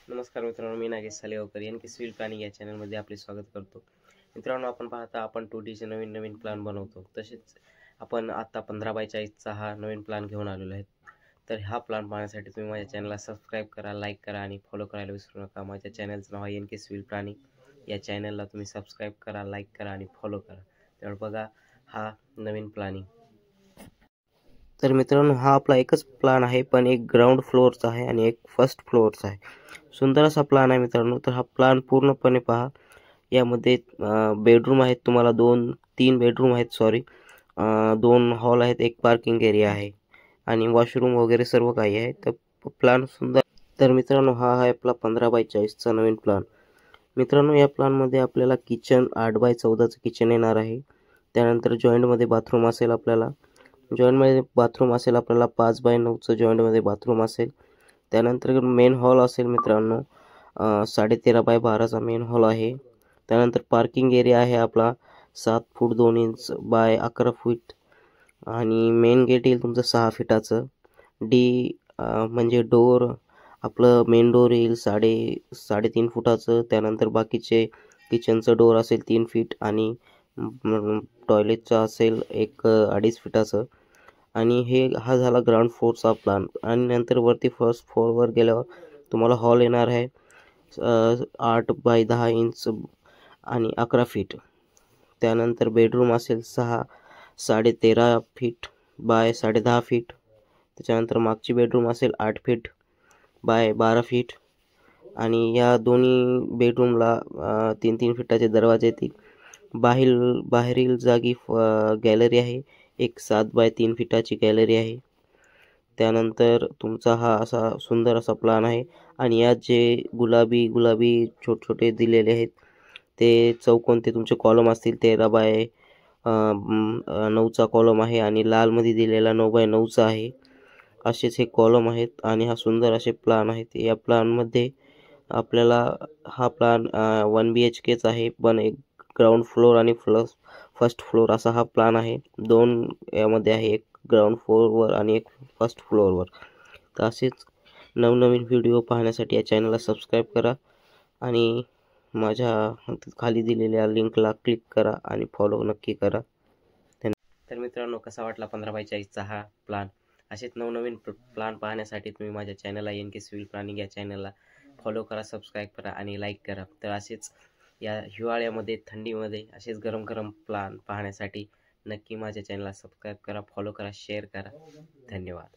नमस्कार मित्रांनो, मी Nagesh सालेगावकर Yankee civil planning या चॅनलमध्ये आपले स्वागत करतो. मित्रांनो, आपण पाहता आपण 2Dचे नवीन प्लॅन बनवतो. तसेच आपण आता 15x40चा हा नवीन प्लॅन घेऊन आलेलो आहे. तर हा प्लॅन पाहण्यासाठी तुम्ही माझ्या चॅनलला सबस्क्राईब करा, लाईक करा आणि फॉलो करायला विसरू नका. माझ्या चॅनलचं नाव आहे NK सिव्हिल प्लॅनिंग. या चॅनलला तुम्ही सबस्क्राईब करा, लाईक करा आणि फॉलो करा. त्यामुळे बघा हा नवीन प्लॅनिंग. तर मित्रांनो, हा आपला एकच प्लॅन आहे, पण एक ग्राउंड फ्लोअरचा आहे आणि एक फर्स्ट फ्लोअरचा आहे. सुंदर असा प्लॅन आहे मित्रांनो. तर हा प्लॅन पूर्णपणे पहा. यामध्ये बेडरूम आहेत, तुम्हाला 3 बेडरूम आहेत, 2 हॉल आहेत, एक पार्किंग एरिया आहे आणि वॉशरूम वगैरे सर्व काही आहे. तर प्लॅन सुंदर. तर मित्रांनो, हा आहे आपला 15x40चा नवीन प्लॅन. मित्रांनो, या प्लॅनमध्ये आपल्याला किचन 8x14चं किचन येणार आहे. त्यानंतर जॉईंटमध्ये बाथरूम असेल आपल्याला. जॉईंटमध्ये बाथरूम असेल आपल्याला 5x9चं जॉईंटमध्ये बाथरूम असेल. त्यानंतर मेन हॉल असेल मित्रांनो 13x12चा मेन हॉल आहे. त्यानंतर पार्किंग एरिया आहे आपला 7 फूट 2 इंच बाय 11 फूट आणि मेन गेट येईल तुमचं 6 फीटाचं. म्हणजे डोर आपलं मेन डोर येईल 3.5 फुटाचं. त्यानंतर बाकीचे किचनचं डोर असेल 3 फीट आणि टॉयलेटचं असेल 2.5 फीटाचं. आणि हा झाला ग्राउंड फ्लोअरचा प्लॅन. आणि नंतर वरती फर्स्ट फ्लोअरवर गेल्यावर तुम्हाला हॉल येणार आहे 8x10 इंच आणि 11 फीट. त्यानंतर बेडरूम असेल 13.5 फीट बाय 10.5 फीट. त्याच्यानंतर मागची बेडरूम असेल 8 फीट बाय 12 फीट आणि या दोन्ही बेडरूमला 3-3 फीटाचे दरवाजे येतील. बाहेरील जागी गॅलरी आहे, एक 7x3 फीटाची गॅलरी आहे. त्यानंतर तुमचा हा असा सुंदर असा प्लॅन आहे. आणि यात जे गुलाबी छोटे दिलेले आहेत ते चौकोन तुमचे कॉलम असतील 13x9चा कॉलम आहे आणि लालमध्ये दिलेला 9x9चा आहे. असेच हे कॉलम आहेत आणि हा सुंदर असे प्लॅन आहेत. या प्लॅनमध्ये आपल्याला हा प्लॅन 1 BHKचा आहे, पण एक ग्राउंड फ्लोअर आणि फर्स्ट फ्लोअर असा हा प्लॅन आहे. 2 यामध्ये आहे, एक ग्राउंड फ्लोअरवर आणि एक फर्स्ट फ्लोअरवर. तर असेच नवनवीन व्हिडिओ पाहण्यासाठी या चॅनलला सबस्क्राईब करा आणि माझ्या खाली दिलेल्या लिंकला क्लिक करा आणि फॉलो नक्की करा. तर मित्रांनो, कसा वाटला 15x40चा हा प्लॅन? असेच नवनवीन प्लॅन पाहण्यासाठी तुम्ही माझ्या चॅनलला NK सिव्हिल प्लॅनिंग या चॅनलला फॉलो करा, सबस्क्राईब करा आणि लाईक करा. तर असेच या हिवाळ्यामध्ये, थंडीमध्ये असेच गरम प्लॅन पाहण्यासाठी नक्की माझ्या चॅनलला सबस्क्राईब करा, फॉलो करा, शेअर करा. धन्यवाद.